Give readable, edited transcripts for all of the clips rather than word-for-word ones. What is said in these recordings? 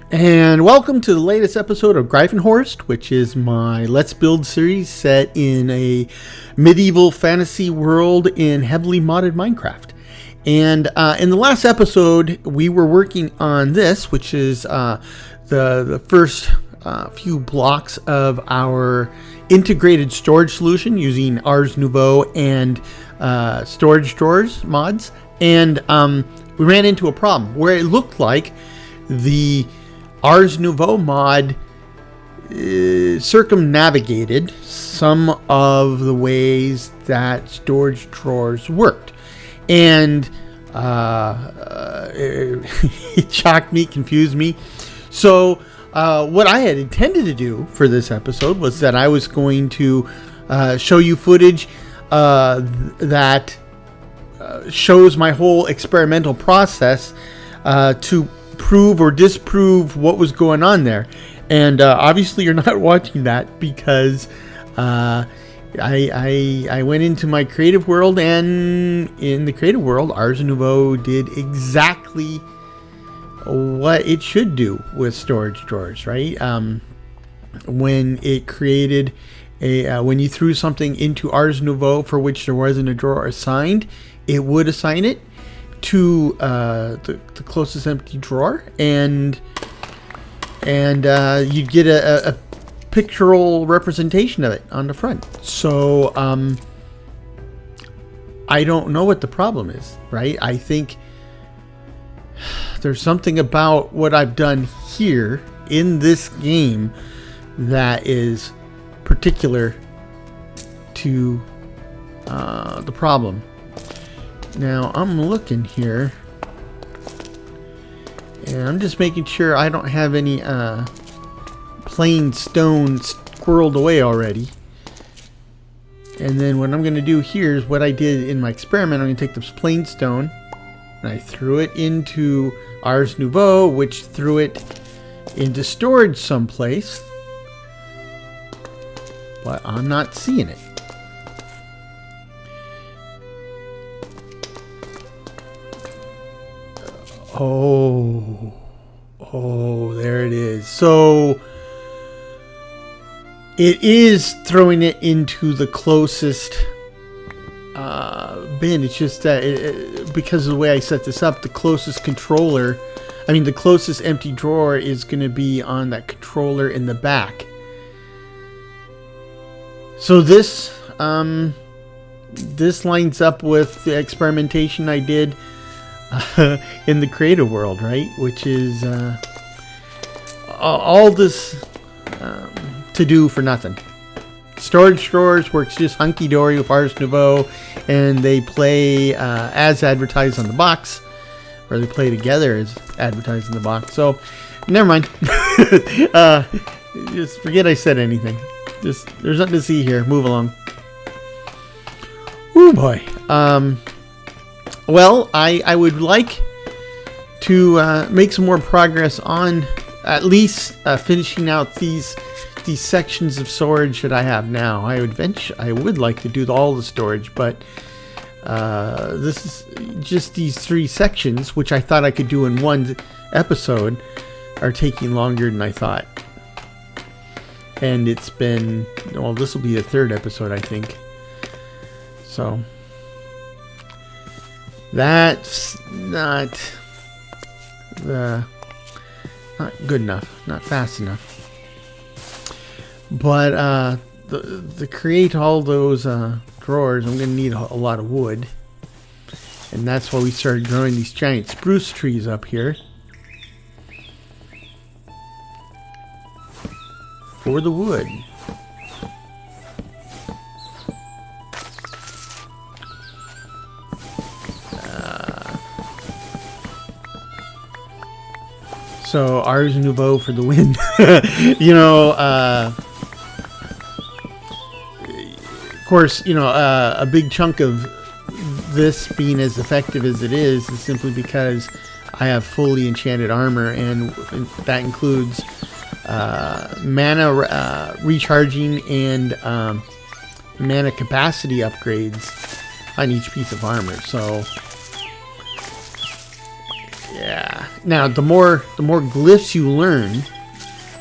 And welcome to the latest episode of Greifenhorst, which is my Let's Build series set in a medieval fantasy world in heavily modded Minecraft. And in the last episode, we were working on this, which is the first few blocks of our integrated storage solution using Ars Nouveau and storage drawers mods. And we ran into a problem where it looked like the Ars Nouveau mod circumnavigated some of the ways that storage drawers worked. And it shocked me, confused me. So what I had intended to do for this episode was that I was going to show you footage that shows my whole experimental process to prove or disprove what was going on there. And obviously you're not watching that because I went into my creative world, and in the creative world Ars Nouveau did exactly what it should do with storage drawers, right? When it created when you threw something into Ars Nouveau for which there wasn't a drawer assigned, it would assign it to the closest empty drawer, and you'd get a pictorial representation of it on the front. So I don't know what the problem is, right? I think there's something about what I've done here in this game that is particular to the problem. Now I'm looking here, and I'm just making sure I don't have any plain stone squirreled away already. And then what I'm going to do here is what I did in my experiment. I'm going to take this plain stone and I threw it into Ars Nouveau, which threw it into storage someplace, but I'm not seeing it. Oh, there it is. So it is throwing it into the closest bin. It's just that because of the way I set this up, the closest the closest empty drawer is going to be on that controller in the back. So this lines up with the experimentation I did in the creative world, right? Which is all this to do for nothing. Storage drawers works just hunky-dory with Ars Nouveau, and they play as advertised on the box, or they play together as advertised in the box. So never mind. Just forget I said anything. There's nothing to see here. Move along. Oh boy. Well, I would like to make some more progress on at least finishing out these sections of storage that I have now. I would like to do all the storage, but this is just these 3 sections, which I thought I could do in one episode, are taking longer than I thought. And it's been, well, this will be the 3rd episode, I think. So that's not good enough, not fast enough. But to create all those drawers, I'm going to need a lot of wood, and that's why we started growing these giant spruce trees up here for the wood. So Ars Nouveau for the win. Of course, a big chunk of this being as effective as it is simply because I have fully enchanted armor, and that includes mana recharging and mana capacity upgrades on each piece of armor. So Yeah. Now, the more glyphs you learn,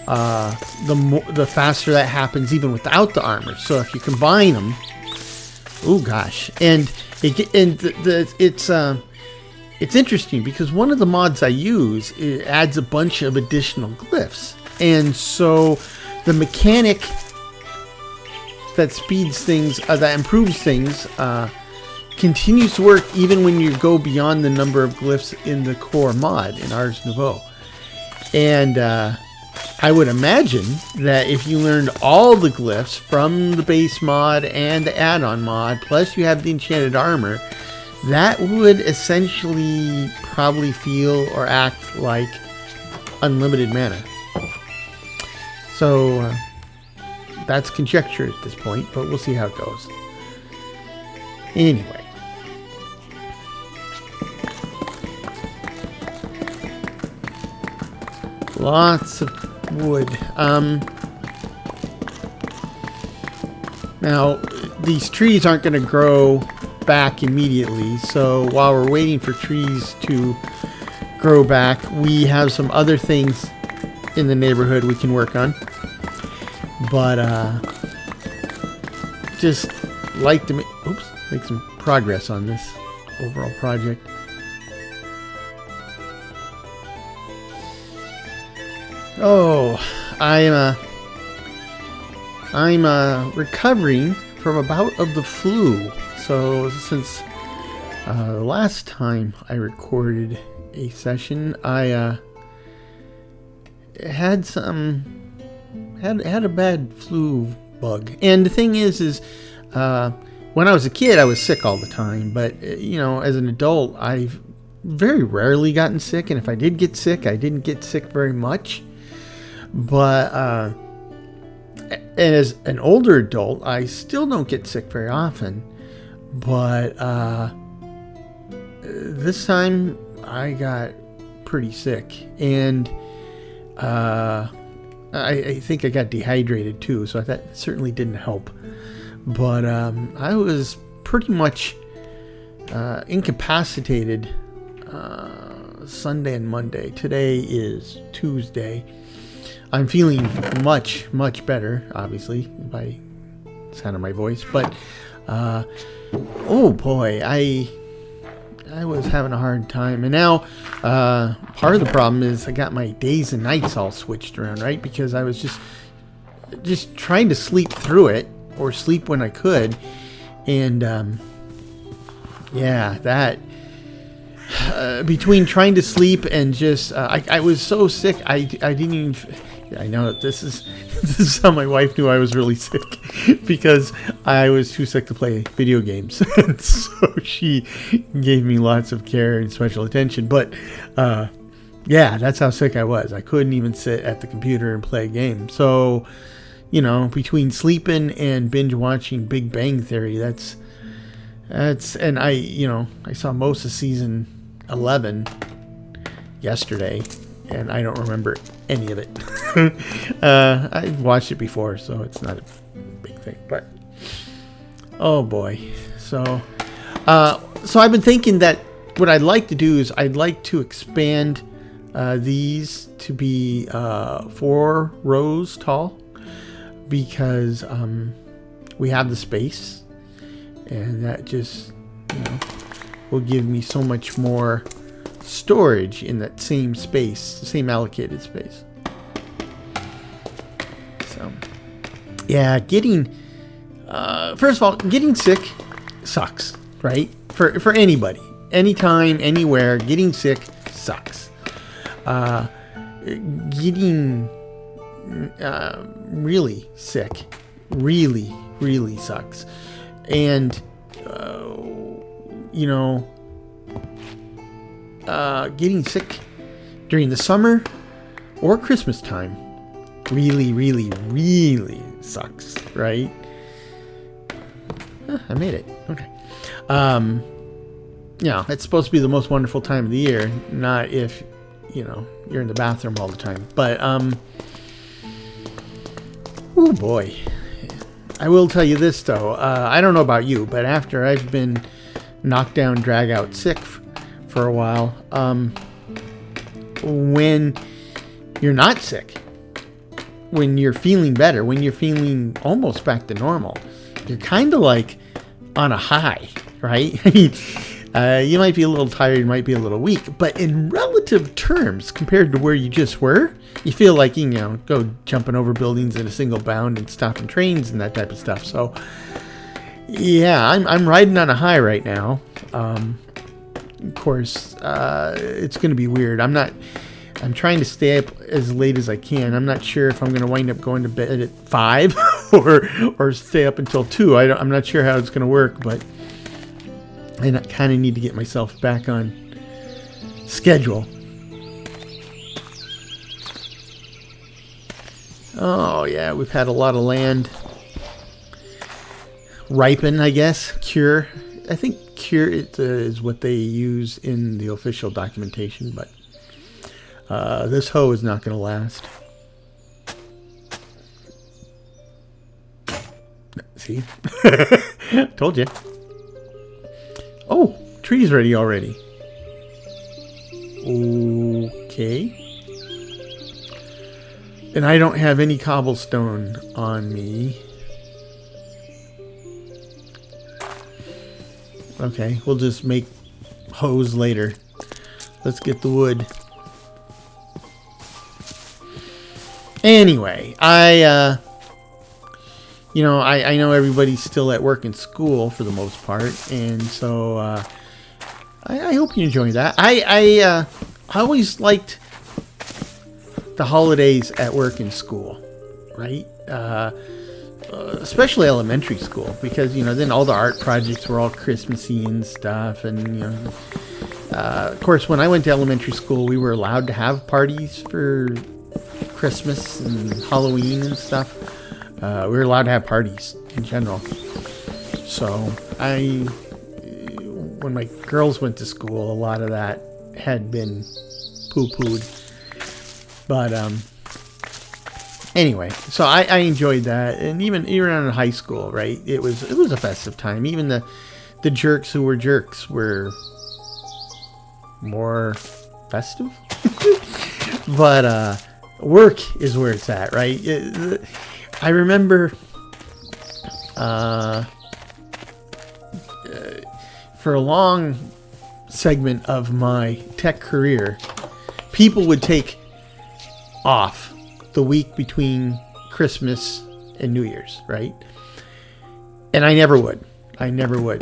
the faster that happens, even without the armor. So if you combine them, oh gosh, and it's interesting because one of the mods I use, it adds a bunch of additional glyphs, and so the mechanic that speeds things, that improves things, continues to work even when you go beyond the number of glyphs in the core mod in Ars Nouveau. And I would imagine that if you learned all the glyphs from the base mod and the add-on mod, plus you have the enchanted armor, that would essentially probably feel or act like unlimited mana. So that's conjecture at this point, but we'll see how it goes. Anyway. Lots of wood. Now, these trees aren't going to grow back immediately, so while we're waiting for trees to grow back, we have some other things in the neighborhood we can work on. But just like to make some progress on this overall project. Oh, I'm recovering from a bout of the flu. So since the last time I recorded a session, I had a bad flu bug. And the thing is when I was a kid, I was sick all the time. But as an adult, I've very rarely gotten sick, and if I did get sick, I didn't get sick very much. But and as an older adult, I still don't get sick very often. But this time I got pretty sick, and I think I got dehydrated too, so that certainly didn't help. But I was pretty much incapacitated Sunday and Monday. Today is Tuesday. I'm feeling much, much better, obviously, by the sound of my voice. But, oh boy, I was having a hard time. And now, part of the problem is I got my days and nights all switched around, right? Because I was just trying to sleep through it, or sleep when I could. And, yeah, that... between trying to sleep and just... I was so sick, I didn't even... I know that this is how my wife knew I was really sick, because I was too sick to play video games. And so she gave me lots of care and special attention. But yeah, that's how sick I was. I couldn't even sit at the computer and play a game. So, between sleeping and binge watching Big Bang Theory, that's and I saw most of season 11 yesterday, and I don't remember any of it. I watched it before, so it's not a big thing. But oh boy, so I've been thinking that what I'd like to do is I'd like to expand these to be 4 rows tall, because we have the space, and that just will give me so much more storage in that same space, the same allocated space. So yeah, first of all, getting sick sucks, right? For anybody, anytime, anywhere, getting sick sucks. Getting really sick really sucks. And getting sick during the summer or Christmas time really sucks, right? I made it. Okay. It's supposed to be the most wonderful time of the year, not if you're in the bathroom all the time. But oh boy, I will tell you this though, I don't know about you, but after I've been knocked down, drag out sick for a while, when you're not sick, when you're feeling better, when you're feeling almost back to normal, you're kind of like on a high, right? I mean, you might be a little tired, you might be a little weak, but in relative terms, compared to where you just were, you feel like, you know, go jumping over buildings in a single bound and stopping trains and that type of stuff. So, yeah, I'm riding on a high right now. Of course, it's going to be weird. I'm trying to stay up as late as I can. I'm not sure if I'm going to wind up going to bed at 5 or stay up until 2. I'm not sure how it's going to work, but I kind of need to get myself back on schedule. Oh, yeah, we've had a lot of land ripen, I guess. Cure. I think cure is what they use in the official documentation, but this hoe is not going to last. See? Told you. Oh, tree's ready already. Okay. And I don't have any cobblestone on me. Okay, we'll just make hoes later. Let's get the wood. Anyway, I know everybody's still at work and school for the most part, and so I hope you enjoy that. I always liked the holidays at work and school, right? Especially elementary school, because then all the art projects were all Christmassy and stuff, and of course when I went to elementary school, we were allowed to have parties for Christmas and Halloween and stuff. We were allowed to have parties in general. So when my girls went to school, a lot of that had been poo-pooed. But anyway, so I enjoyed that, and even in high school, right? It was a festive time. Even the jerks who were jerks were more festive. But work is where it's at, right? I remember for a long segment of my tech career, people would take off the week between Christmas and New Year's, right? And I never would,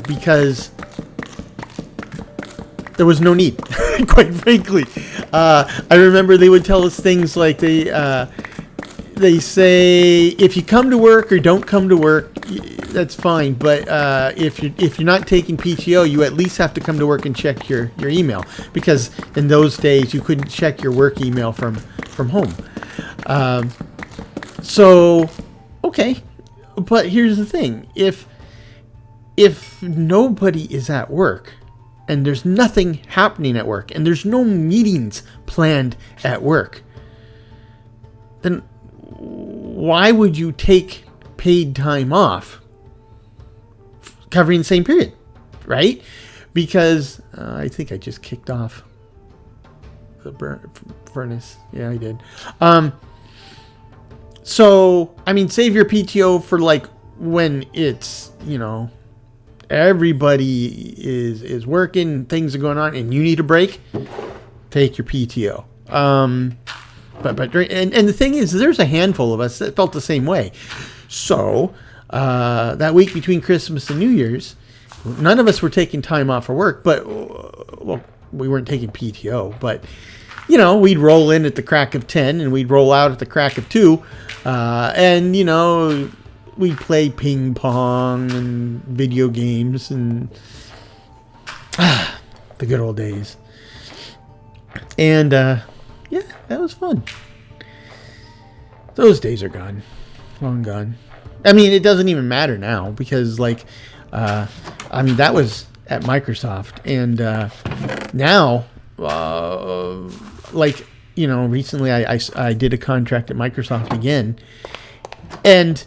because there was no need, quite frankly. I remember they would tell us things like they say, if you come to work or don't come to work, that's fine. But if you're not taking PTO, you at least have to come to work and check your email, because in those days you couldn't check your work email from home. So okay, but here's the thing: if nobody is at work, and there's nothing happening at work, and there's no meetings planned at work, then why would you take paid time off covering the same period, right? Because I think I just kicked off the furnace. Yeah, I did. So, I mean, save your PTO for like when it's, everybody is working, things are going on, and you need a break. Take your PTO. But the thing is, there's a handful of us that felt the same way. So that week between Christmas and New Year's, none of us were taking time off for work. But we weren't taking PTO. But we'd roll in at the crack of 10, and we'd roll out at the crack of 2, and we'd play ping pong and video games and the good old days. And yeah, that was fun. Those days are gone. Long gone. I mean, it doesn't even matter now, because that was at Microsoft, and now recently I did a contract at Microsoft again, and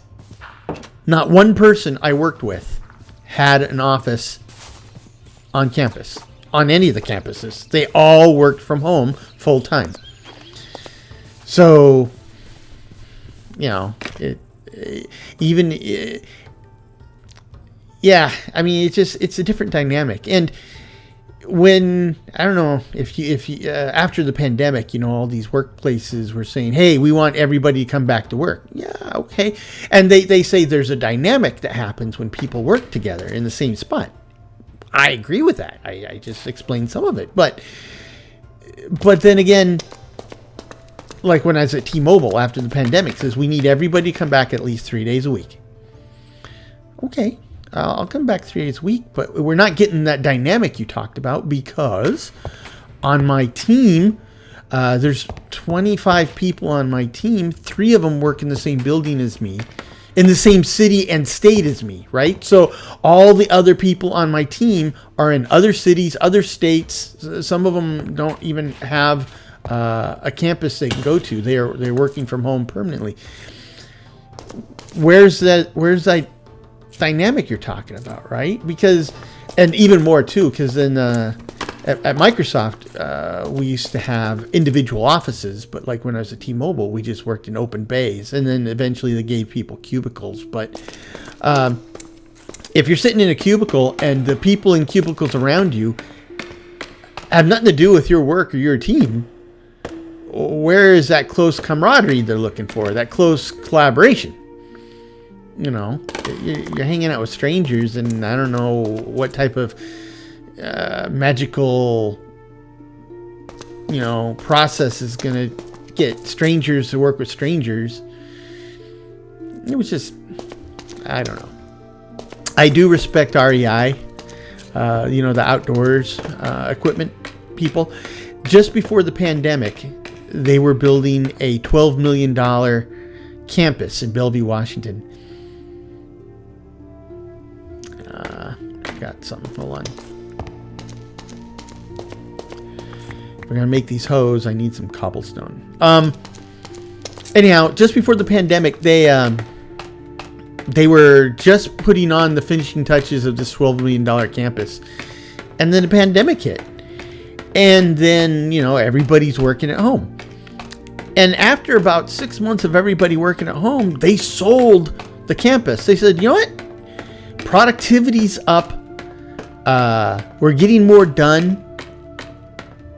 not one person I worked with had an office on campus. on any of the campuses. They all worked from home full time. So, yeah, I mean, it's a different dynamic. And when, I don't know if you after the pandemic, all these workplaces were saying, hey, we want everybody to come back to work. Yeah, okay. And they say there's a dynamic that happens when people work together in the same spot. I agree with that. I just explained some of it. But then again, like when I was at T-Mobile after the pandemic, says we need everybody to come back at least 3 days a week. Okay. I'll come back 3 days a week, but we're not getting that dynamic you talked about, because on my team, there's 25 people on my team. 3 of them work in the same building as me, in the same city and state as me, right? So all the other people on my team are in other cities, other states. Some of them don't even have a campus they can go to. They're working from home permanently. Where's that dynamic you're talking about, right? Because, and even more too, because then at Microsoft, we used to have individual offices, but like when I was at T-Mobile, we just worked in open bays, and then eventually they gave people cubicles. But if you're sitting in a cubicle and the people in cubicles around you have nothing to do with your work or your team, where is that close camaraderie they're looking for, that close collaboration? You're hanging out with strangers, and I don't know what type of magical, process is going to get strangers to work with strangers. It was just, I don't know. I do respect REI, the outdoors equipment people. Just before the pandemic, they were building a $12 million campus in Bellevue, Washington. Got something. Hold on. We're gonna make these hose. I need some cobblestone. Anyhow, just before the pandemic, they were just putting on the finishing touches of this $12 million campus, and then the pandemic hit, and then everybody's working at home. And after about 6 months of everybody working at home, they sold the campus. They said, you know what? Productivity's up. We're getting more done,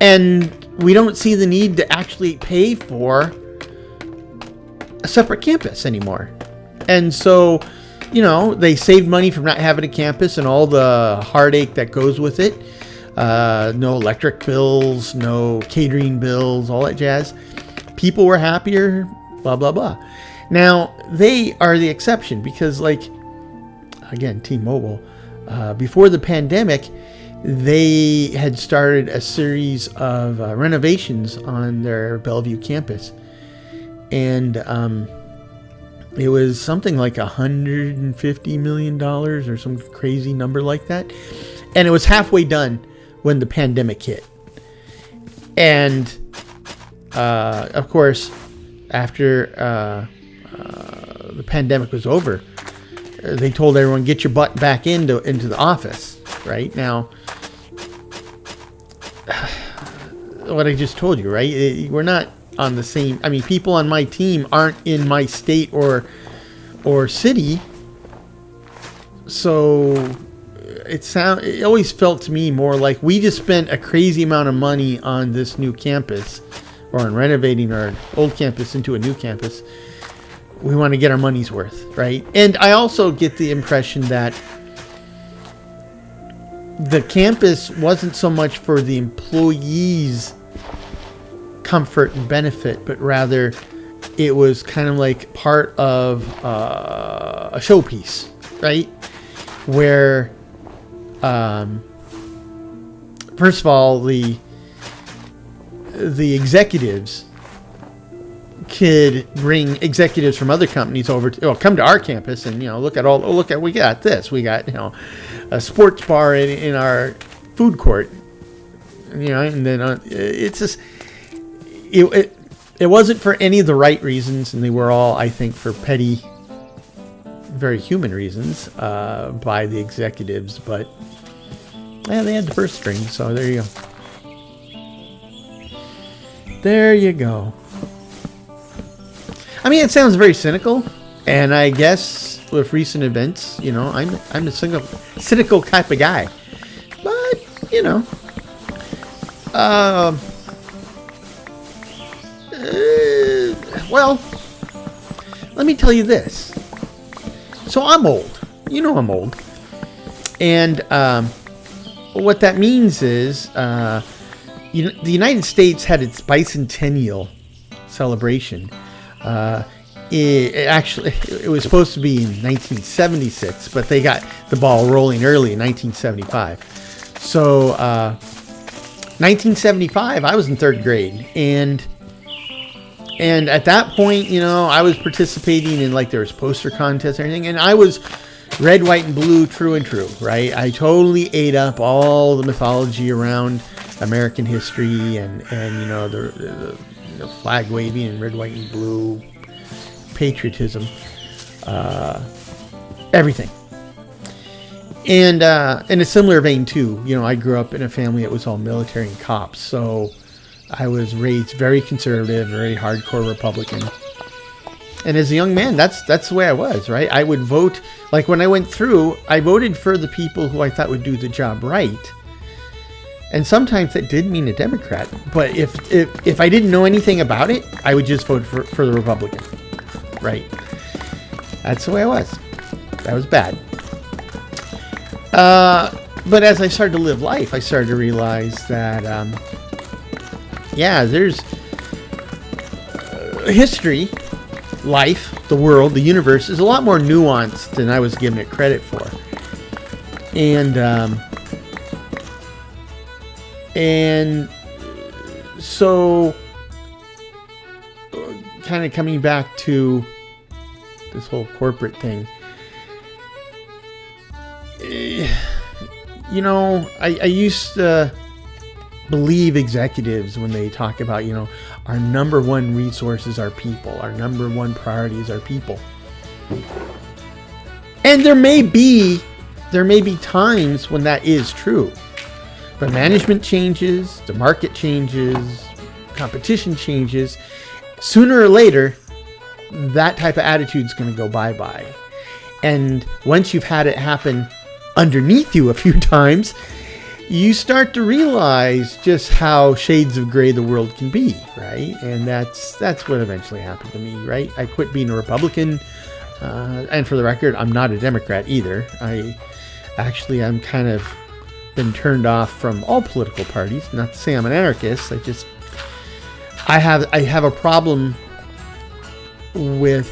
and we don't see the need to actually pay for a separate campus anymore. And so, they saved money from not having a campus and all the heartache that goes with it. No electric bills, no catering bills, all that jazz. People were happier, blah, blah, blah. Now, they are the exception because, again, T-Mobile, before the pandemic, they had started a series of renovations on their Bellevue campus. And it was something like $150 million or some crazy number like that. And it was halfway done when the pandemic hit. And, of course, after the pandemic was over, they told everyone, get your butt back into the office. Right now, what I just told you, right? We're not on the same. I mean, people on my team aren't in my state or city. So it always felt to me more like we just spent a crazy amount of money on this new campus, or on renovating our old campus into a new campus. We want to get our money's worth, right? And I also get the impression that the campus wasn't so much for the employees' comfort and benefit, but rather it was kind of like part of a showpiece, right? Where, first of all, the executives could bring executives from other companies over to come to our campus and look at we got this, we got a sports bar in our food court, and then it's just it wasn't for any of the right reasons, and they were all, I think, for petty, very human reasons by the executives. But Yeah, they had the first string, so there you go. There you go. I mean, it sounds very cynical, and I guess with recent events, you know, I'm a cynical type of guy. But, you know, well, let me tell you this. So I'm old. You know I'm old. And what that means is the United States had its bicentennial celebration. It was supposed to be in 1976, but they got the ball rolling early in 1975. So 1975, I was in third grade, and at that point, you know, I was participating in, like, there was poster contests and everything, and I was red, white, and blue, true and true, right? I totally ate up all the mythology around American history and you know, the flag waving and red, white, and blue, patriotism, everything. And in a similar vein too, you know, I grew up in a family that was all military and cops, so I was raised very conservative, very hardcore Republican. And as a young man, that's the way I was, right? I would vote, like when I went through, I voted for the people who I thought would do the job right. And sometimes that did mean a Democrat, but if I didn't know anything about it, I would just vote for the Republican, right? That's the way I was. That was bad. But as I started to live life, I started to realize that, yeah, there's history, life, the world, the universe is a lot more nuanced than I was giving it credit for. And so kind of coming back to this whole corporate thing, you know, I used to believe executives when they talk about, you know, our number one resources are people. Our number one priority is our people. And there may be times when that is true. But management changes, the market changes, competition changes. Sooner or later, that type of attitude is going to go bye-bye. And once you've had it happen underneath you a few times, you start to realize just how shades of gray the world can be, right? And that's what eventually happened to me, right? I quit being a Republican, and for the record, I'm not a Democrat either. I'm kind of been turned off from all political parties. Not to say I'm an anarchist. I have a problem with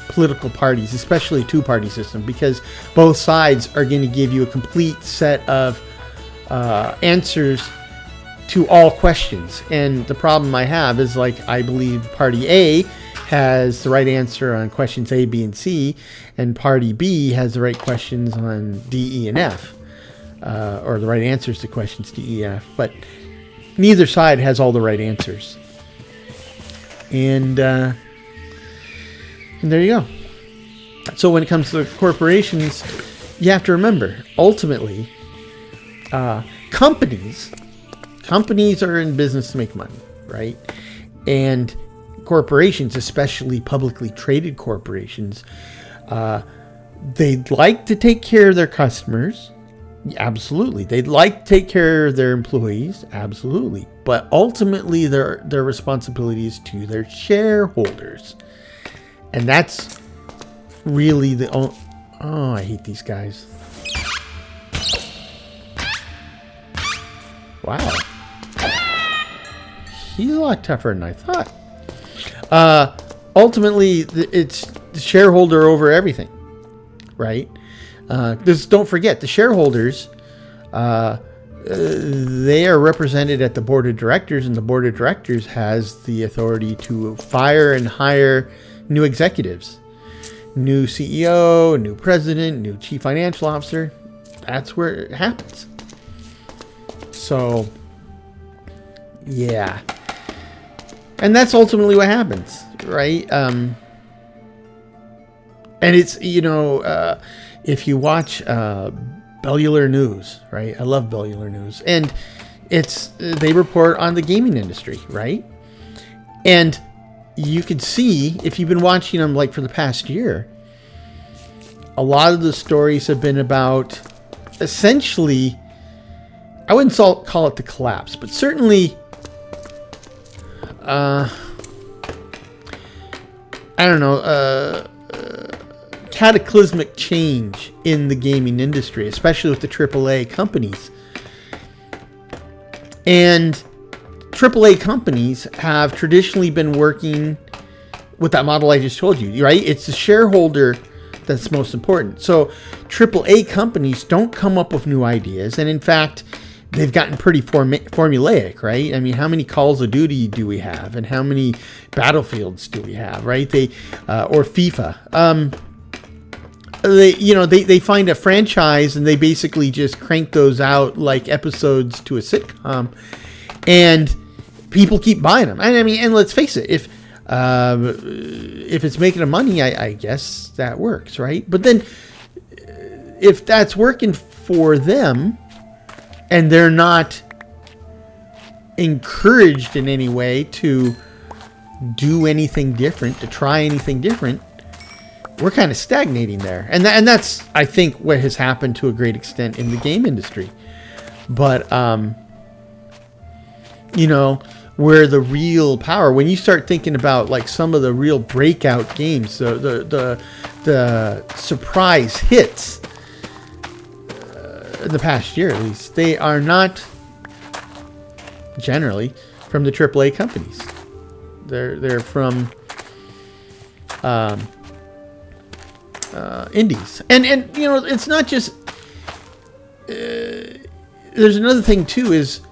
political parties, especially two-party system, because both sides are going to give you a complete set of answers to all questions. And the problem I have is, like, I believe Party A has the right answer on questions A, B, and C, and Party B has the right questions on D, E, and F, or the right answers to questions D, E, and F. But neither side has all the right answers. And there you go. So when it comes to corporations, you have to remember, ultimately, companies are in business to make money, right? And corporations, especially publicly traded corporations, they'd like to take care of their customers. Absolutely. They'd like to take care of their employees. Absolutely. But ultimately, their responsibility is to their shareholders. And that's really the... Oh, I hate these guys. Wow. He's a lot tougher than I thought. Ultimately, it's the shareholder over everything, right? Just don't forget, the shareholders, they are represented at the board of directors, and the board of directors has the authority to fire and hire new executives, new CEO, new president, new chief financial officer. That's where it happens. So, yeah. And that's ultimately what happens, right? And it's, you know, if you watch Bellular News, right? I love Bellular News. And they report on the gaming industry, right? And you could see, if you've been watching them like for the past year, a lot of the stories have been about essentially, I wouldn't call it the collapse, but certainly, I don't know, cataclysmic change in the gaming industry, especially with the AAA companies. And AAA companies have traditionally been working with that model I just told you, right? It's the shareholder that's most important. So AAA companies don't come up with new ideas. And in fact, they've gotten pretty formulaic, right? I mean, how many Calls of Duty do we have? And how many Battlefields do we have, right? Or FIFA. They find a franchise and they basically just crank those out like episodes to a sitcom, and people keep buying them. I mean, and let's face it, if it's making them money, I guess that works, right? But then if that's working for them and they're not encouraged in any way to do anything different, to try anything different, we're kind of stagnating there. And that's, I think, what has happened to a great extent in the game industry. But, where the real power, when you start thinking about like some of the real breakout games, the surprise hits in the past year at least, they are not generally from the AAA companies. They're from indies, and it's not just. There's another thing too, is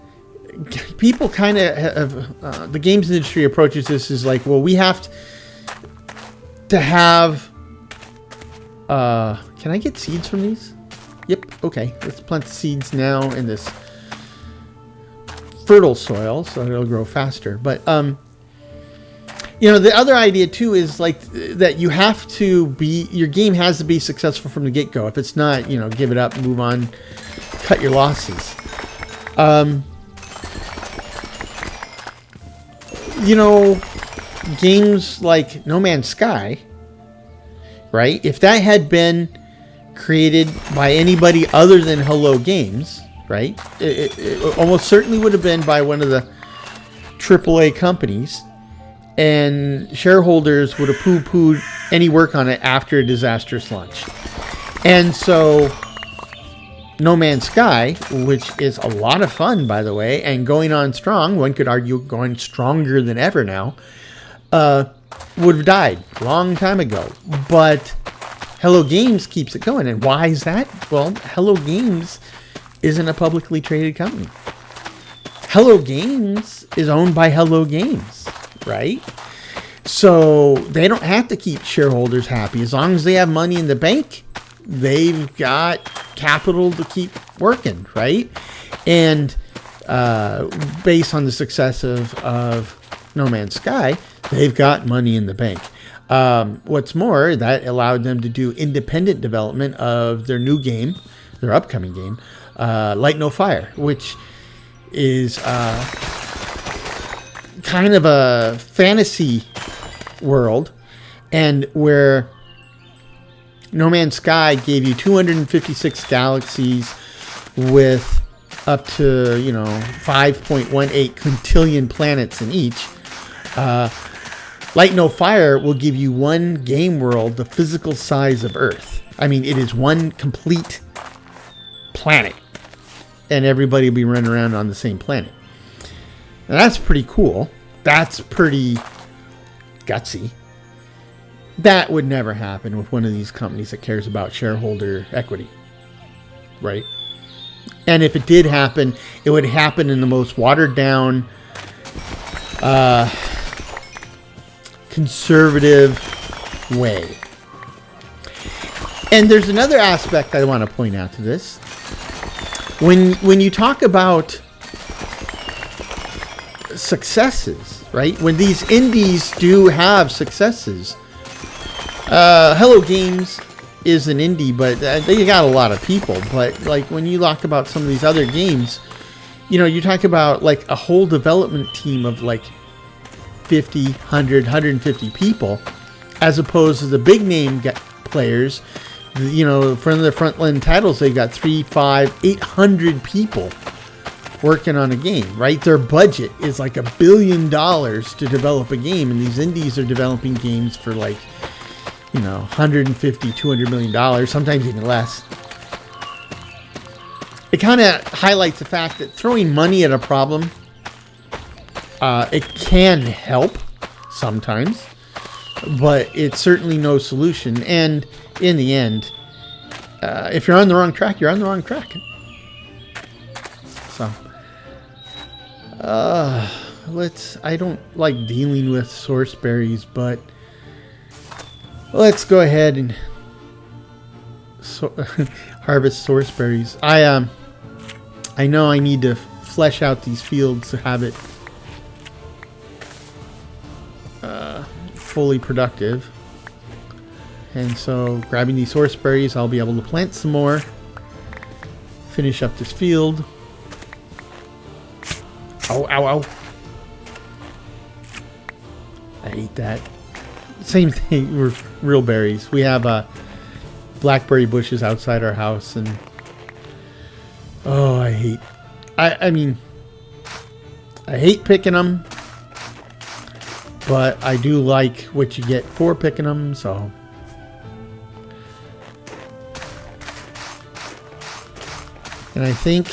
people kind of have the games industry approaches this is like, well, we have to have. Can I get seeds from these? Yep. Okay. Let's plant the seeds now in this fertile soil so it'll grow faster. But the other idea too is like that you have to be, your game has to be successful from the get-go. If it's not, give it up, move on, cut your losses. Games like No Man's Sky, right? If that had been created by anybody other than Hello Games, right? It almost certainly would have been by one of the AAA companies. And shareholders would have poo-pooed any work on it after a disastrous launch. And so No Man's Sky, which is a lot of fun, by the way, and going on strong, one could argue going stronger than ever now, would have died a long time ago. But Hello Games keeps it going. And why is that? Well, Hello Games isn't a publicly traded company. Hello Games is owned by Hello Games. Right? So they don't have to keep shareholders happy. As long as they have money in the bank, they've got capital to keep working, right? And based on the success of No Man's Sky, they've got money in the bank. What's more, that allowed them to do independent development of their new game, their upcoming game, Light No Fire, which is kind of a fantasy world, and where No Man's Sky gave you 256 galaxies with up to 5.18 quintillion planets in each. Light No Fire will give you one game world the physical size of Earth. I mean, it is one complete planet, and everybody will be running around on the same planet. Now, that's pretty cool. That's pretty gutsy. That would never happen with one of these companies that cares about shareholder equity, right? And if it did happen, it would happen in the most watered down, conservative way. And there's another aspect I want to point out to this. When you talk about successes, right? When these indies do have successes, Hello Games is an indie, but they got a lot of people. But like when you talk about some of these other games, you know, you talk about like a whole development team of like 50, 100, 150 people, as opposed to the big name players. You know, from the front-end titles, they got 3, 5, 800 people working on a game, right? Their budget is like $1 billion to develop a game, and these indies are developing games for like, you know, 150, $200 million, sometimes even less. It kind of highlights the fact that throwing money at a problem, it can help sometimes, but it's certainly no solution. And in the end, if you're on the wrong track, you're on the wrong track. So, I don't like dealing with source berries, but let's go ahead and harvest source berries. I know I need to flesh out these fields to have it fully productive. And so grabbing these source berries, I'll be able to plant some more, finish up this field. Ow, ow, ow. I hate that. Same thing with real berries. We have blackberry bushes outside our house, and oh, I hate picking them, but I do like what you get for picking them, so. And I think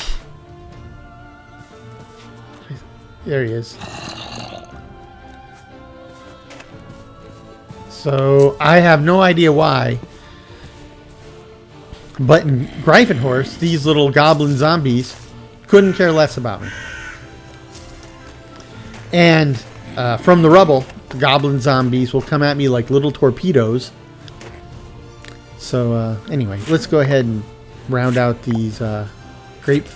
there he is. So I have no idea why, but in Greifenhorst, these little goblin zombies couldn't care less about me. And from the rubble, the goblin zombies will come at me like little torpedoes. So anyway, let's go ahead and round out these grape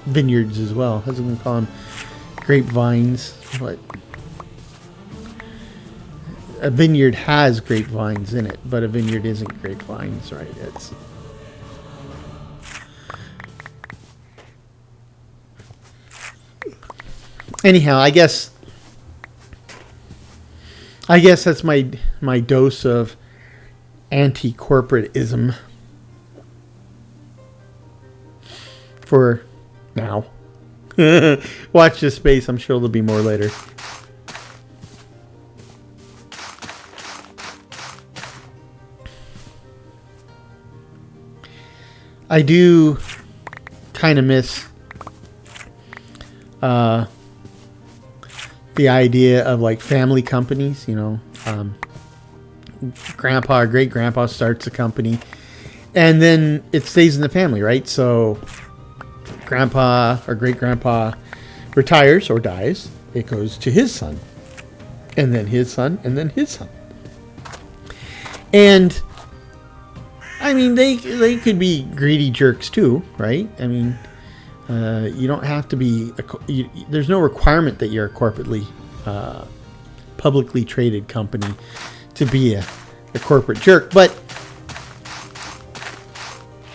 vineyards as well. I was going to call them grapevines, but a vineyard has grapevines in it, but a vineyard isn't grapevines, right? It's anyhow, I guess that's my dose of anti-corporatism for now. Watch this space. I'm sure there'll be more later. I do kind of miss the idea of like family companies, you know. Grandpa or great grandpa starts a company and then it stays in the family, right? So grandpa or great grandpa retires or dies, it goes to his son, and then his son, and then his son. And I mean, they could be greedy jerks too, right? I mean, you don't have to be there's no requirement that you're a corporately publicly traded company to be a corporate jerk. But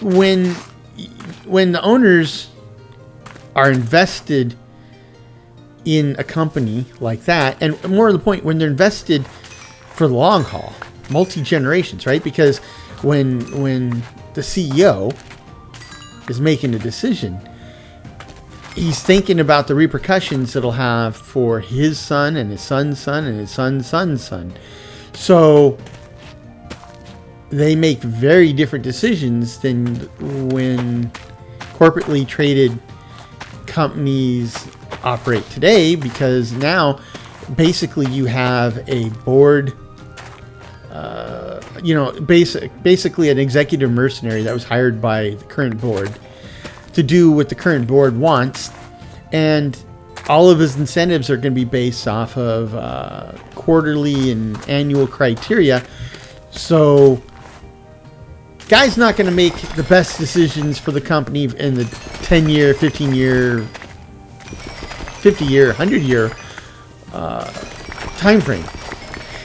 when the owners are invested in a company like that, and more to the point, when they're invested for the long haul, multi-generations, right? Because when the CEO is making a decision, he's thinking about the repercussions it'll have for his son and his son's son and his son's son's son. So they make very different decisions than when corporately traded companies operate today, because now basically you have a board, basically an executive mercenary that was hired by the current board to do what the current board wants, and all of his incentives are going to be based off of quarterly and annual criteria. So guy's not going to make the best decisions for the company in the 10-year, 15-year, 50-year, 100-year time frame.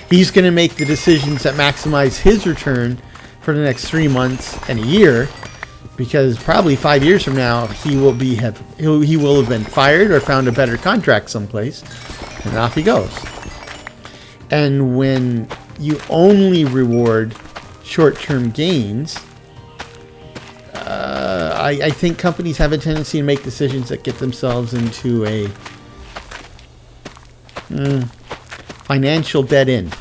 He's going to make the decisions that maximize his return for the next 3 months and a year, because probably 5 years from now he will have been fired or found a better contract someplace, and off he goes. And when you only reward short-term gains, I think companies have a tendency to make decisions that get themselves into a financial dead end.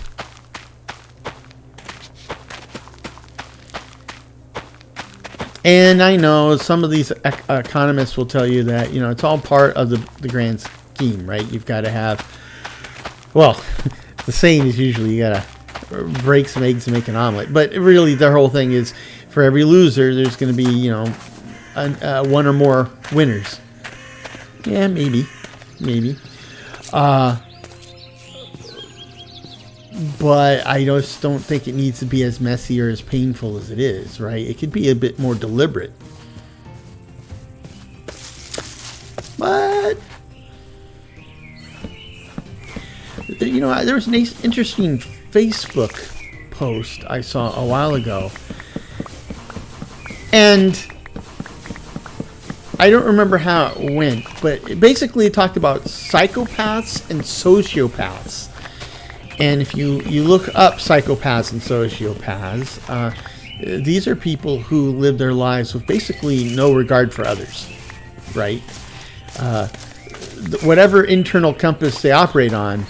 And I know some of these economists will tell you that, it's all part of the grand scheme, right? You've got to have, well, the saying is usually you got to break some eggs and make an omelet. But really, their whole thing is, for every loser, there's going to be, one or more winners. Yeah, maybe. But I just don't think it needs to be as messy or as painful as it is, right? It could be a bit more deliberate. But, there was an interesting Facebook post I saw a while ago. And I don't remember how it went, but it basically talked about psychopaths and sociopaths. And if you look up psychopaths and sociopaths, these are people who live their lives with basically no regard for others, right? Whatever internal compass they operate on,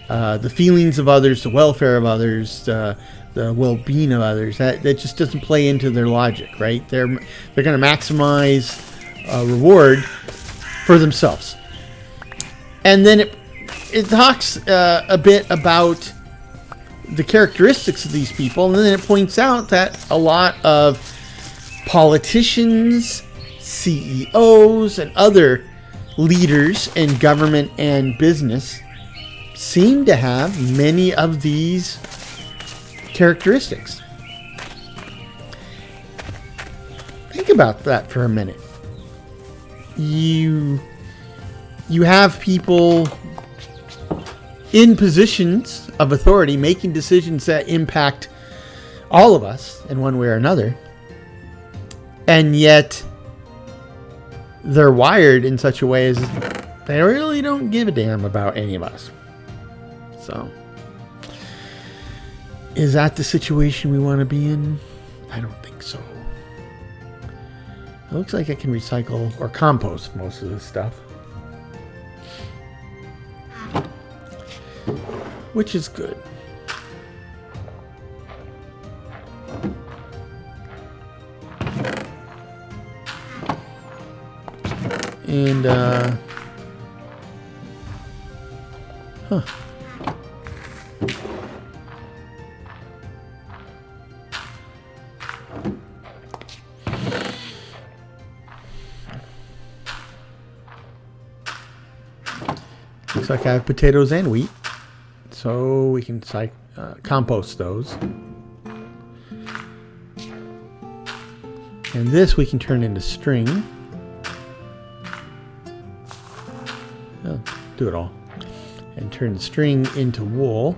the feelings of others, the welfare of others, the well-being of others, that just doesn't play into their logic, right? They're going to maximize reward for themselves. And then it talks a bit about the characteristics of these people, and then it points out that a lot of politicians, CEOs, and other leaders in government and business seem to have many of these characteristics. Think about that for a minute. You have people in positions of authority making decisions that impact all of us in one way or another, and yet they're wired in such a way as they really don't give a damn about any of us. So, is that the situation we want to be in? I don't think so. It looks like I can recycle or compost most of this stuff, which is good. And looks like I have potatoes and wheat, so we can compost those. And this we can turn into string. Do it all. And turn the string into wool.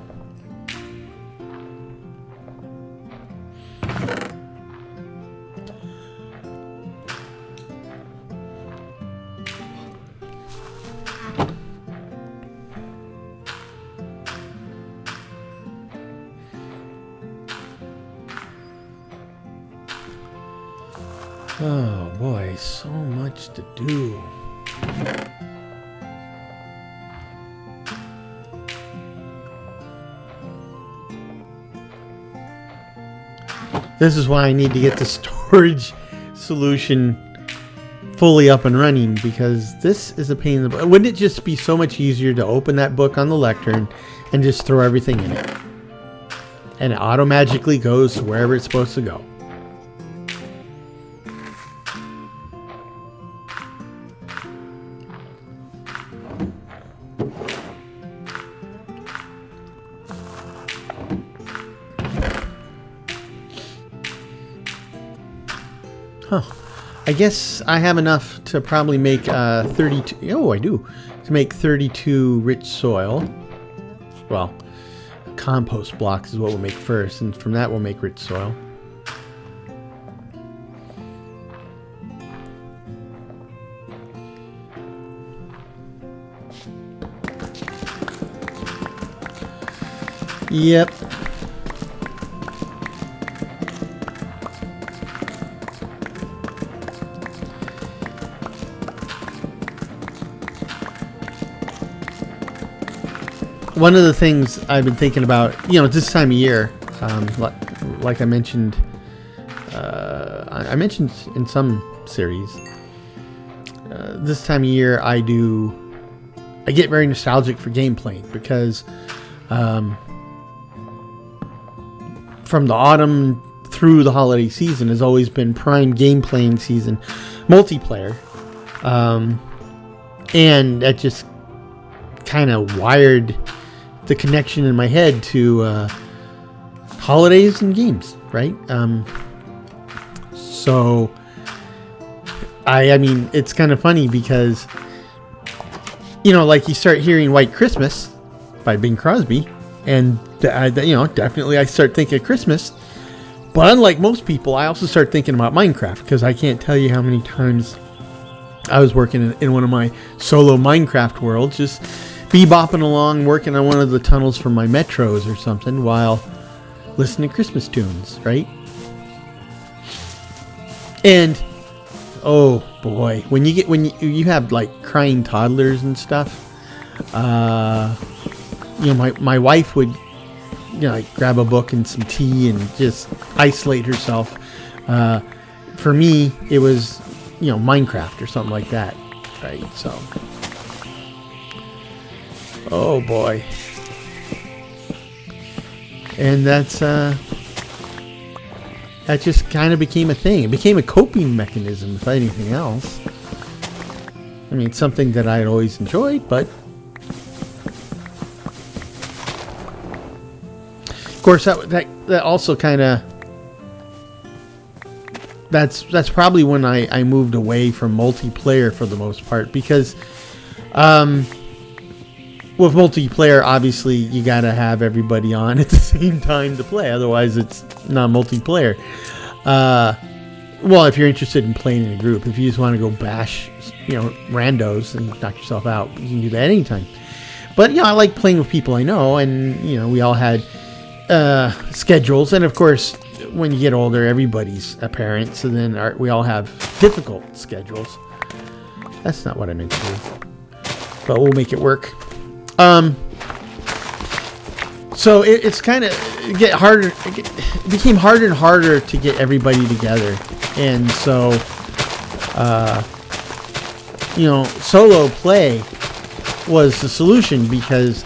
Oh boy, so much to do. This is why I need to get the storage solution fully up and running, because this is a pain in the butt. Wouldn't it just be so much easier to open that book on the lectern and just throw everything in it? And it auto-magically goes to wherever it's supposed to go. I guess I have enough to probably make 32. Oh, I do. To make 32 rich soil. Well, compost blocks is what we'll make first, and from that we'll make rich soil. Yep. One of the things I've been thinking about, this time of year, like I mentioned, I mentioned in some series, this time of year I get very nostalgic for game playing because from the autumn through the holiday season has always been prime game playing season, multiplayer, and that just kind of wired the connection in my head to holidays and games, right? So I mean, it's kind of funny because, like you start hearing White Christmas by Bing Crosby, and definitely I start thinking of Christmas. But unlike most people, I also start thinking about Minecraft, because I can't tell you how many times I was working in one of my solo Minecraft worlds, just bebopping along, working on one of the tunnels for my metros or something while listening to Christmas tunes, right? And oh boy, when you have like crying toddlers and stuff, my wife would like grab a book and some tea and just isolate herself. For me, it was Minecraft or something like that, right? So. Oh boy. And that just kind of became a thing. It became a coping mechanism, if anything else. I mean, something that I had always enjoyed, but of course that also kind of that's probably when I moved away from multiplayer for the most part, because with multiplayer, obviously, you gotta have everybody on at the same time to play. Otherwise, it's not multiplayer. Well, if you're interested in playing in a group, if you just want to go bash, randos and knock yourself out, you can do that anytime. But I like playing with people I know, and we all had schedules, and of course, when you get older, everybody's a parent, so then we all have difficult schedules. That's not what I meant to do, but we'll make it work. So it's kind of get harder. It became harder and harder to get everybody together, and so solo play was the solution, because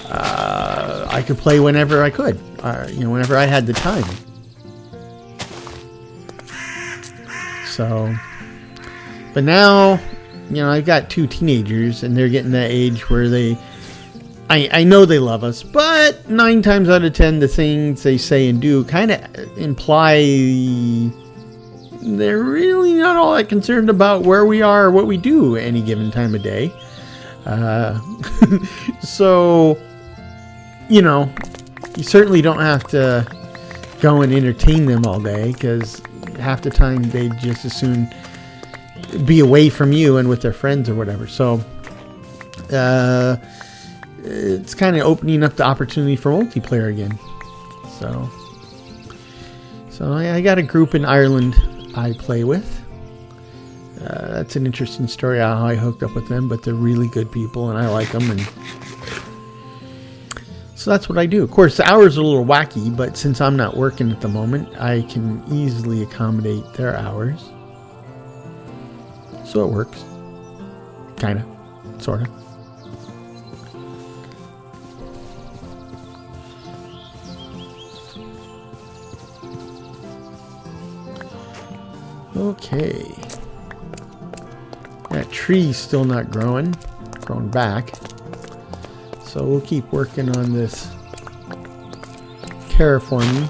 I could play whenever I could, whenever I had the time. So, but now, I've got two teenagers, and they're getting that age where I know they love us, but 9 times out of 10, the things they say and do kind of imply they're really not all that concerned about where we are or what we do any given time of day. So, you certainly don't have to go and entertain them all day, because half the time they'd just as soon be away from you and with their friends or whatever. So, it's kind of opening up the opportunity for multiplayer again. So I got a group in Ireland I play with. That's an interesting story how I hooked up with them, but they're really good people and I like them, and so that's what I do. Of course, the hours are a little wacky, but since I'm not working at the moment, I can easily accommodate their hours. So it works. Kinda. Sorta. Okay. That tree's still not growing back. So we'll keep working on this terraforming.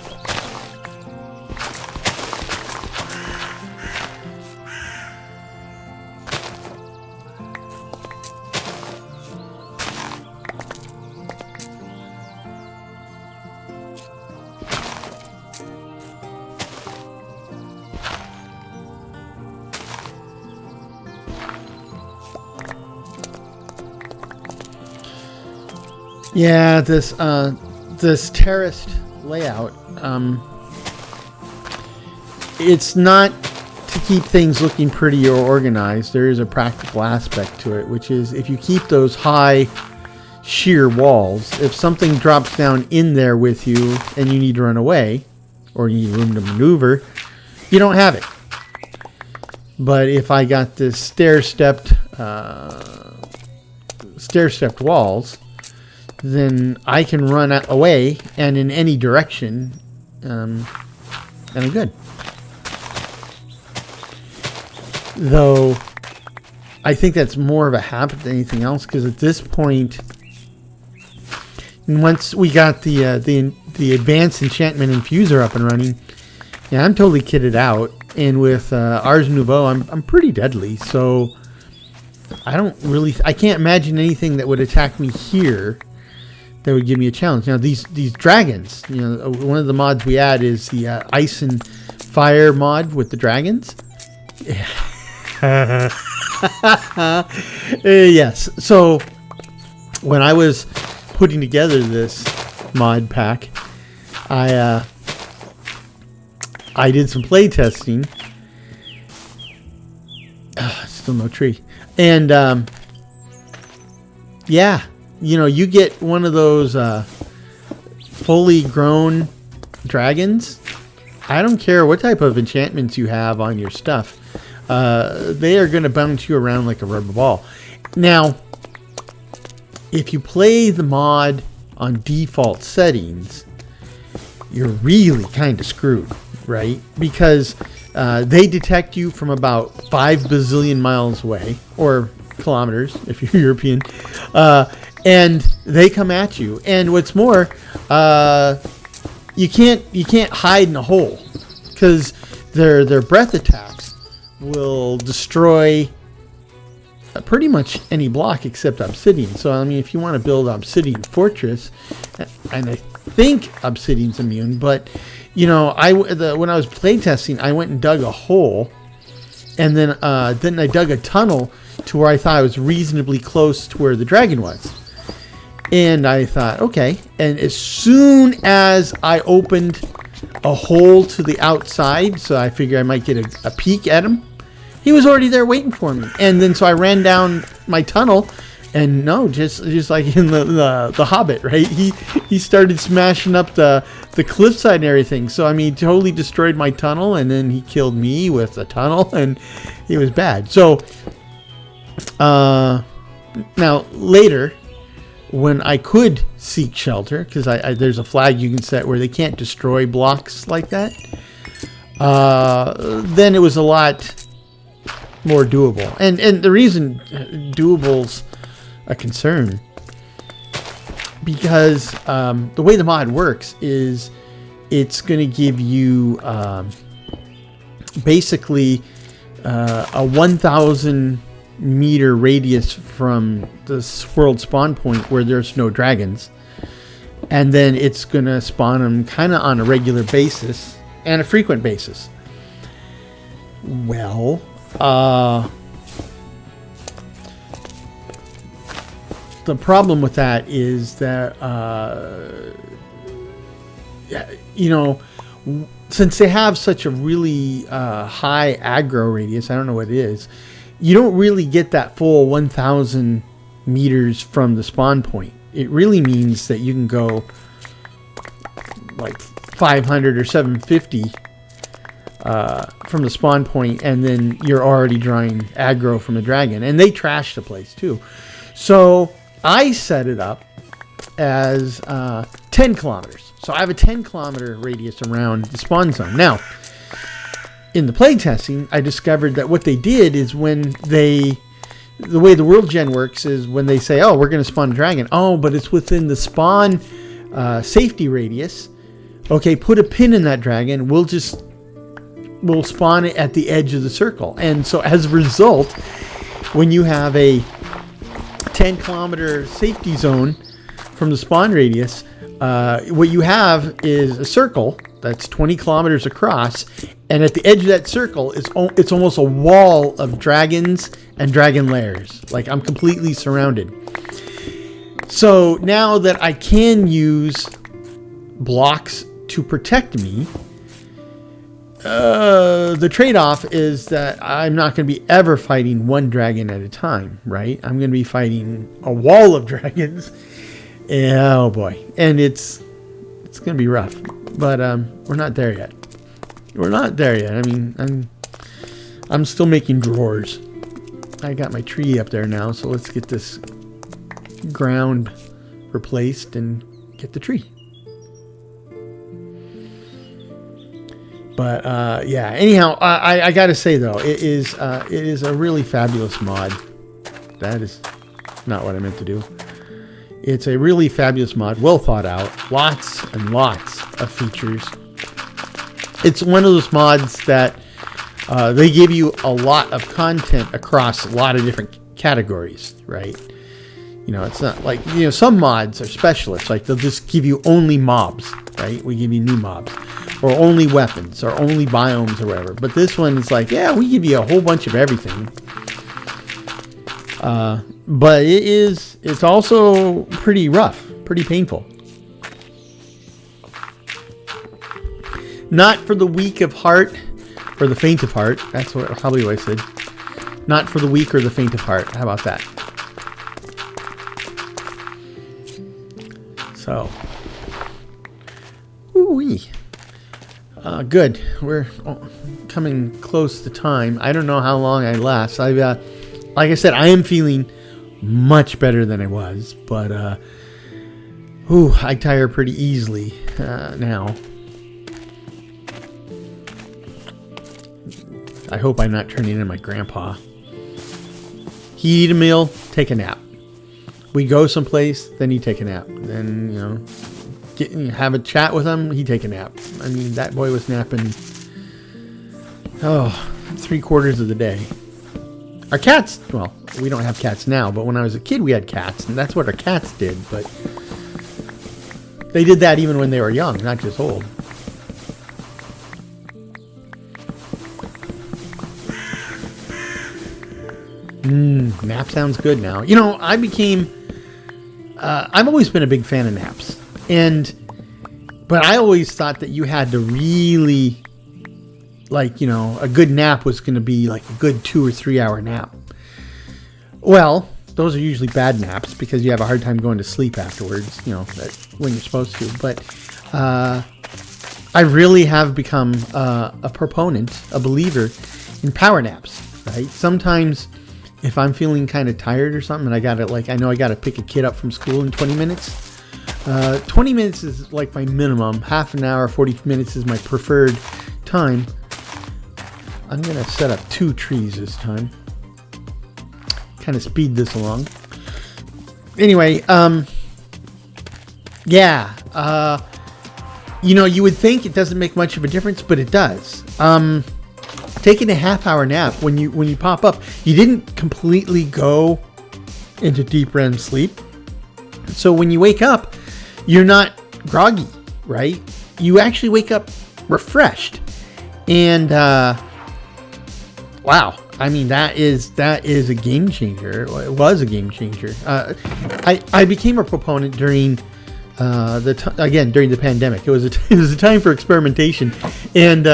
Yeah, this this terraced layout, it's not to keep things looking pretty or organized. There is a practical aspect to it, which is if you keep those high sheer walls, if something drops down in there with you and you need to run away or you need room to maneuver, you don't have it. But if I got this stair-stepped walls, then I can run away and in any direction, and I'm good. Though I think that's more of a habit than anything else, because at this point, once we got the advanced enchantment infuser up and running, yeah, I'm totally kitted out. And with Ars Nouveau, I'm pretty deadly. So I can't imagine anything that would attack me here that would give me a challenge. Now these dragons, one of the mods we add is the ice and fire mod with the dragons. Yes. So when I was putting together this mod pack, I did some play testing. Still no tree. And yeah, you get one of those fully grown dragons. I don't care what type of enchantments you have on your stuff. They are going to bounce you around like a rubber ball. Now, if you play the mod on default settings, you're really kind of screwed, right? Because they detect you from about 5 bazillion miles away, or kilometers if you're European, and they come at you. And what's more, you can't hide in a hole, because their breath attacks will destroy pretty much any block except obsidian. So I mean, if you want to build obsidian fortress, and I think obsidian's immune, but when I was playtesting, I went and dug a hole, and then I dug a tunnel to where I thought I was reasonably close to where the dragon was. And I thought, okay. And as soon as I opened a hole to the outside, so I figured I might get a peek at him, he was already there waiting for me. And then so I ran down my tunnel, and no, just like in the Hobbit, right? He started smashing up the cliffside and everything. So I mean, totally destroyed my tunnel, and then he killed me with the tunnel, and it was bad. So now later, when I could seek shelter, because there's a flag you can set where they can't destroy blocks like that, then it was a lot more doable. And the reason doable's a concern, because the way the mod works is it's going to give you basically a 1,000 meter radius from the world spawn point where there's no dragons, and then it's going to spawn them kind of on a regular basis and a frequent basis. Well, the problem with that is that since they have such a really high aggro radius, I don't know what it is, you don't really get that full 1,000 meters from the spawn point. It really means that you can go like 500 or 750 from the spawn point, and then you're already drawing aggro from the dragon. And they trash the place too. So I set it up as 10 kilometers. So I have a 10 kilometer radius around the spawn zone. Now, in the playtesting, I discovered that what they did is the way the world gen works is when they say, oh, we're going to spawn a dragon. Oh, but it's within the spawn safety radius. Okay, put a pin in that dragon. We'll spawn it at the edge of the circle. And so as a result, when you have a 10 kilometer safety zone from the spawn radius, what you have is a circle that's 20 kilometers across, and at the edge of that circle it's almost a wall of dragons and dragon lairs. Like, I'm completely surrounded. So now that I can use blocks to protect me. The trade-off is that I'm not going to be ever fighting one dragon at a time, right? I'm going to be fighting a wall of dragons. Oh boy, and it's going to be rough, but we're not there yet. We're not there yet. I mean, I'm still making drawers. I got my tree up there now, so let's get this ground replaced and get the tree. But yeah. Anyhow, I gotta say though, it is a really fabulous mod. That is not what I meant to do. It's a really fabulous mod, well thought out, lots and lots of features. It's one of those mods that they give you a lot of content across a lot of different categories, right? You know, it's not like, you know, some mods are specialists, like they'll just give you only mobs, right? We give you new mobs, or only weapons, or only biomes, or whatever. But this one is like, yeah, we give you a whole bunch of everything. But it's also pretty rough, pretty painful. Not for the weak of heart, or the faint of heart. That's probably what I said. Not for the weak or the faint of heart. How about that? So, ooh-wee. Good. We're coming close to time. I don't know how long I last. Like I said, I am feeling much better than I was, but I tire pretty easily now. I hope I'm not turning into my grandpa. He'd eat a meal, take a nap. We go someplace, then he'd take a nap. Then, you know, have a chat with him, he'd take a nap. I mean, that boy was napping 3/4 of the day. Our cats, well, we don't have cats now, but when I was a kid we had cats, and that's what our cats did. But they did that even when they were young, not just old. Nap sounds good now. You know, I've always been a big fan of naps. But I always thought that you had to really, like, you know, a good nap was going to be like a good 2 or 3 hour nap. Well, those are usually bad naps because you have a hard time going to sleep afterwards, you know, when you're supposed to. But I really have become a proponent, a believer in power naps, right? Sometimes if I'm feeling kind of tired or something and I know I got to pick a kid up from school in 20 minutes, 20 minutes is like my minimum. Half an hour, 40 minutes is my preferred time. I'm going to set up 2 trees this time. Kind of speed this along. Anyway, yeah. You know, you would think it doesn't make much of a difference, but it does. Taking a half-hour nap, when you pop up, you didn't completely go into deep REM sleep. So when you wake up, you're not groggy, right? You actually wake up refreshed. And wow, I mean, that is a game changer. It was a game changer. I became a proponent during during the pandemic. It was a time for experimentation, and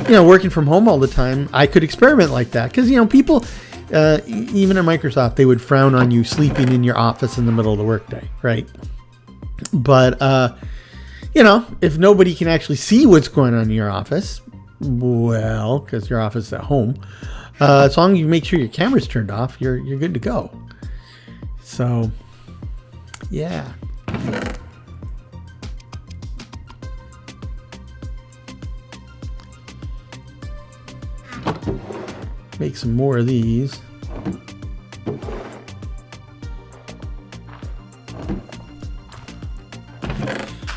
you know, working from home all the time, I could experiment like that because, you know, people, even at Microsoft, they would frown on you sleeping in your office in the middle of the workday, right? But you know, if nobody can actually see what's going on in your office, well, because your office is at home, as long as you make sure your camera's turned off, you're good to go. So, yeah. Make some more of these.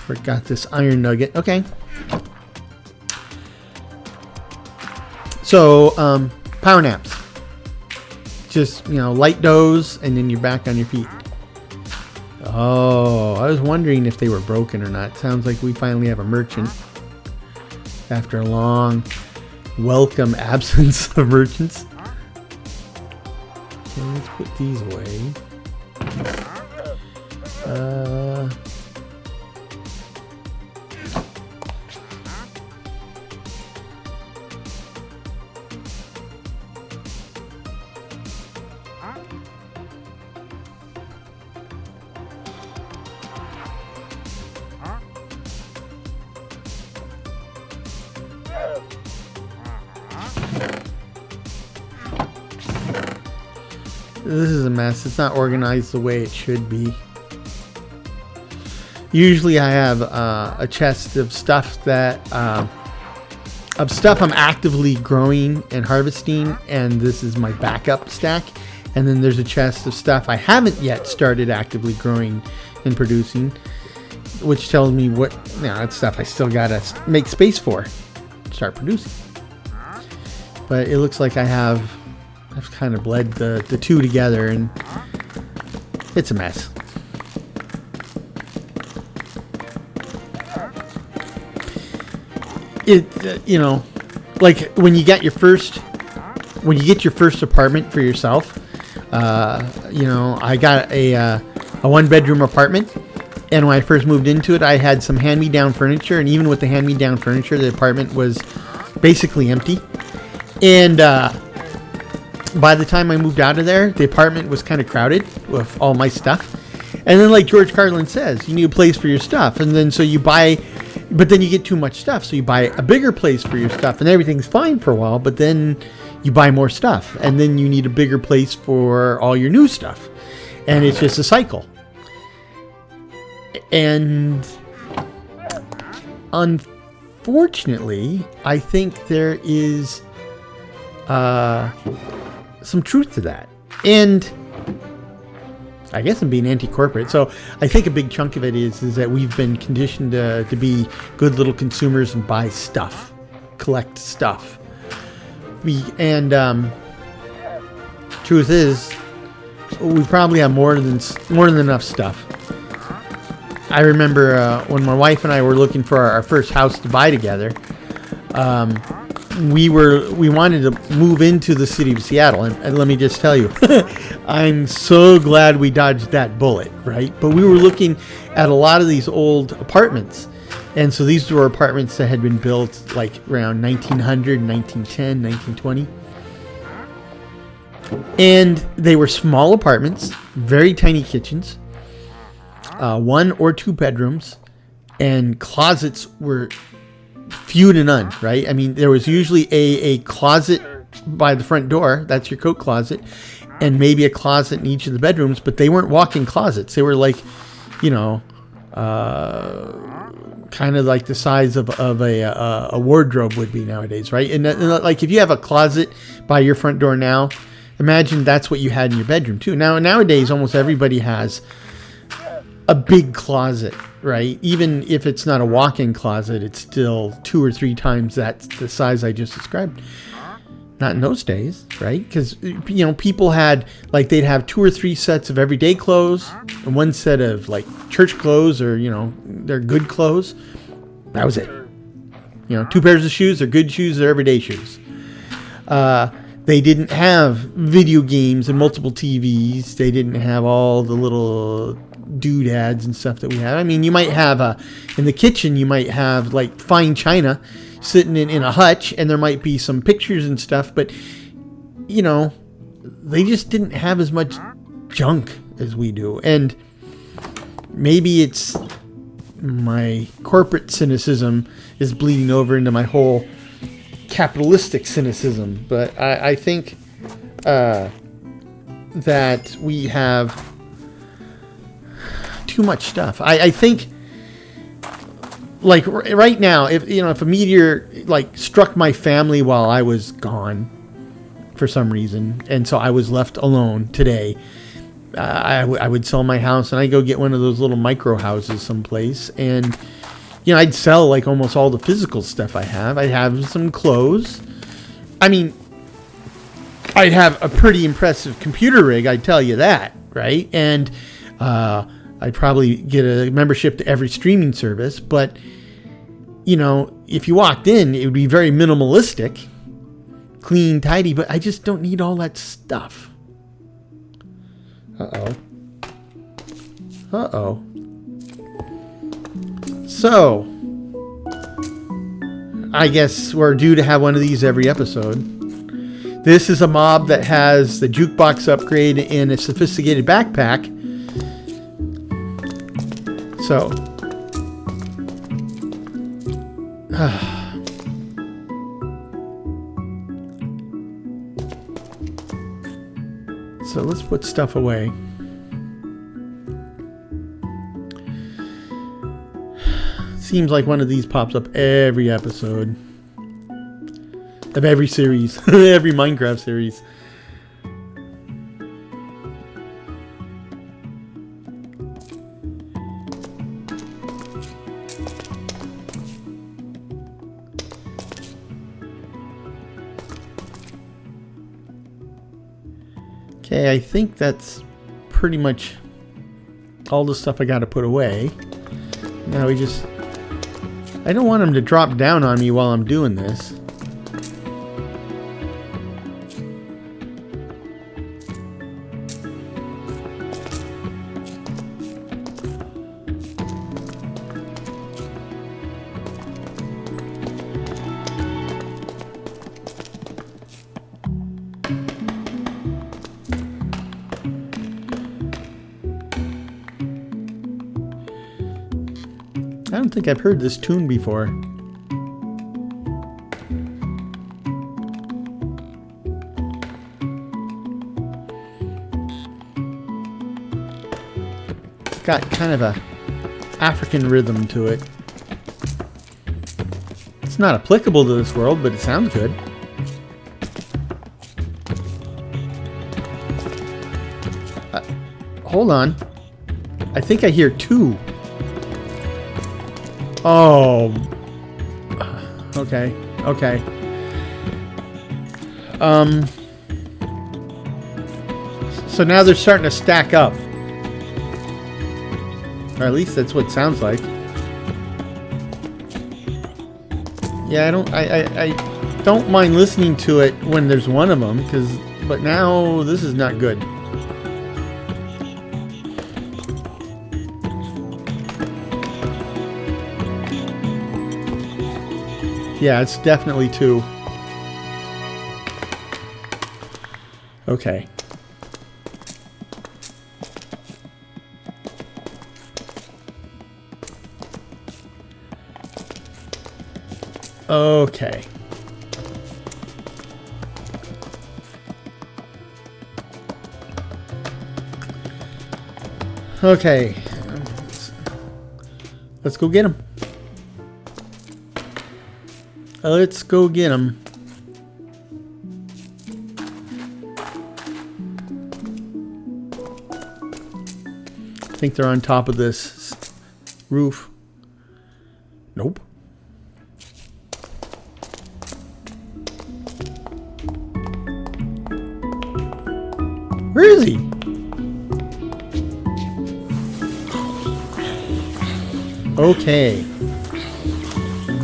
Forgot this iron nugget. Okay. So, power naps. Just, you know, light doze and then you're back on your feet. Oh, I was wondering if they were broken or not. Sounds like we finally have a merchant after a long welcome absence of merchants. Okay, let's put these away. This is a mess. It's not organized the way it should be. Usually I have a chest of stuff that I'm actively growing and harvesting, and this is my backup stack. And then there's a chest of stuff I haven't yet started actively growing and producing, which tells me what, that's stuff I still gotta make space for, start producing. But it looks like I've kind of bled the two together, and it's a mess. Like when you get your first apartment for yourself, I got a 1-bedroom apartment, and when I first moved into it, I had some hand-me-down furniture, and even with the hand-me-down furniture, the apartment was basically empty. And by the time I moved out of there, the apartment was kind of crowded with all my stuff. And then, like George Carlin says, you need a place for your stuff, and then so you buy. But then you get too much stuff, so you buy a bigger place for your stuff, and everything's fine for a while, but then you buy more stuff, and then you need a bigger place for all your new stuff. And it's just a cycle. And unfortunately, I think there is some truth to that. And I guess I'm being anti-corporate. So I think a big chunk of it is that we've been conditioned to be good little consumers and buy stuff, collect stuff. Truth is, we probably have more than enough stuff. I remember when my wife and I were looking for our first house to buy together. We wanted to move into the city of Seattle, and let me just tell you, I'm so glad we dodged that bullet, right? But we were looking at a lot of these old apartments, and so these were apartments that had been built like around 1900, 1910, 1920, and they were small apartments, very tiny kitchens, 1 or 2 bedrooms, and closets were few to none, right? I mean, there was usually a closet by the front door. That's your coat closet. And maybe a closet in each of the bedrooms, but they weren't walk-in closets. They were like, kind of like the size of a wardrobe would be nowadays, right? And like if you have a closet by your front door now, imagine that's what you had in your bedroom too. Nowadays, almost everybody has a big closet, right? Even if it's not a walk-in closet, it's still 2 or 3 times the size I just described. Not in those days, right? Because people had they'd have 2 or 3 sets of everyday clothes and 1 set of like church clothes or their good clothes. That was it. 2 pairs of shoes, their good shoes, their everyday shoes. They didn't have video games and multiple TVs. They didn't have all the little doodads and stuff that we have. I mean, you might have in the kitchen, you might have like fine china sitting in a hutch, and there might be some pictures and stuff, but they just didn't have as much junk as we do. And maybe it's my corporate cynicism is bleeding over into my whole capitalistic cynicism, but I think that we have too much stuff. I think like right now, if a meteor struck my family while I was gone for some reason, and so I was left alone today, I would sell my house and I'd go get one of those little micro houses someplace, and I'd sell like almost all the physical stuff I have. I'd have some clothes. I mean, I'd have a pretty impressive computer rig, I'd tell you that, right? And I'd probably get a membership to every streaming service, but if you walked in, it would be very minimalistic, clean, tidy, but I just don't need all that stuff. Uh-oh. So, I guess we're due to have one of these every episode. This is a mob that has the jukebox upgrade in a sophisticated backpack. So, So let's put stuff away. Seems like one of these pops up every episode of every series, every Minecraft series. Okay, I think that's pretty much all the stuff I got to put away. Now we just... I don't want them to drop down on me while I'm doing this. I don't think I've heard this tune before. It's got kind of a African rhythm to it. It's not applicable to this world, but it sounds good. Hold on. I think I hear two. Oh. Okay. Okay. So now they're starting to stack up. Or at least that's what it sounds like. Yeah, I don't mind listening to it when there's one of them, but now this is not good. Yeah, it's definitely two. Okay. Okay. Okay. Let's go get him. Let's go get them. I think they're on top of this roof. Nope. Where is he? Okay.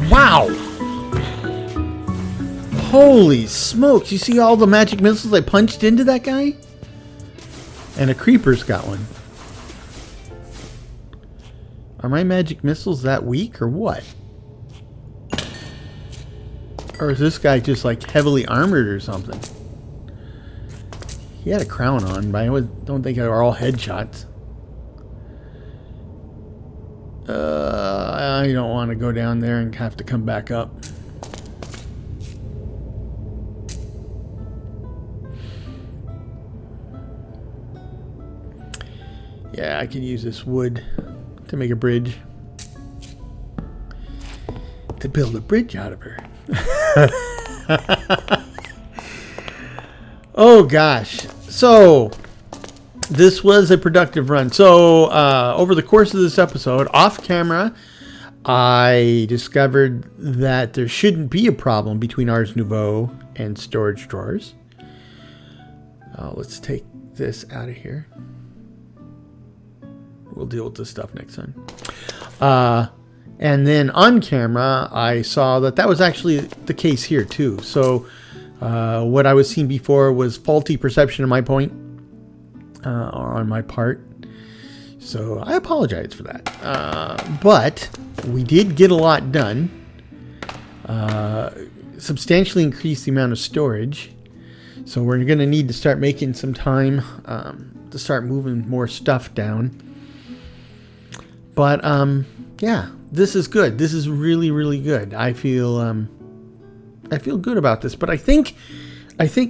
Wow. Holy smokes, you see all the magic missiles I punched into that guy? And a creeper's got one. Are my magic missiles that weak or what? Or is this guy just like heavily armored or something? He had a crown on, but I don't think they were all headshots. I don't want to go down there and have to come back up. Yeah, I can use this wood to make a bridge. To build a bridge out of her. Oh gosh. So this was a productive run. So over the course of this episode, off camera, I discovered that there shouldn't be a problem between Ars Nouveau and storage drawers. Let's take this out of here. We'll deal with this stuff next time. And then on camera, I saw that was actually the case here too. So what I was seeing before was faulty perception on my point, or on my part. So I apologize for that. But we did get a lot done. Substantially increased the amount of storage. So we're going to need to start making some time to start moving more stuff down. But yeah, this is good. This is really, really good. I feel good about this. But I think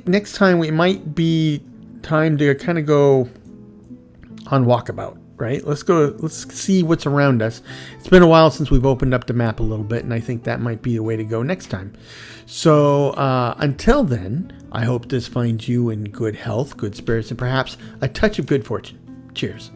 next time we might be time to kind of go on walkabout, right? Let's see what's around us. It's been a while since we've opened up the map a little bit, and I think that might be the way to go next time. So until then, I hope this finds you in good health, good spirits, and perhaps a touch of good fortune. Cheers.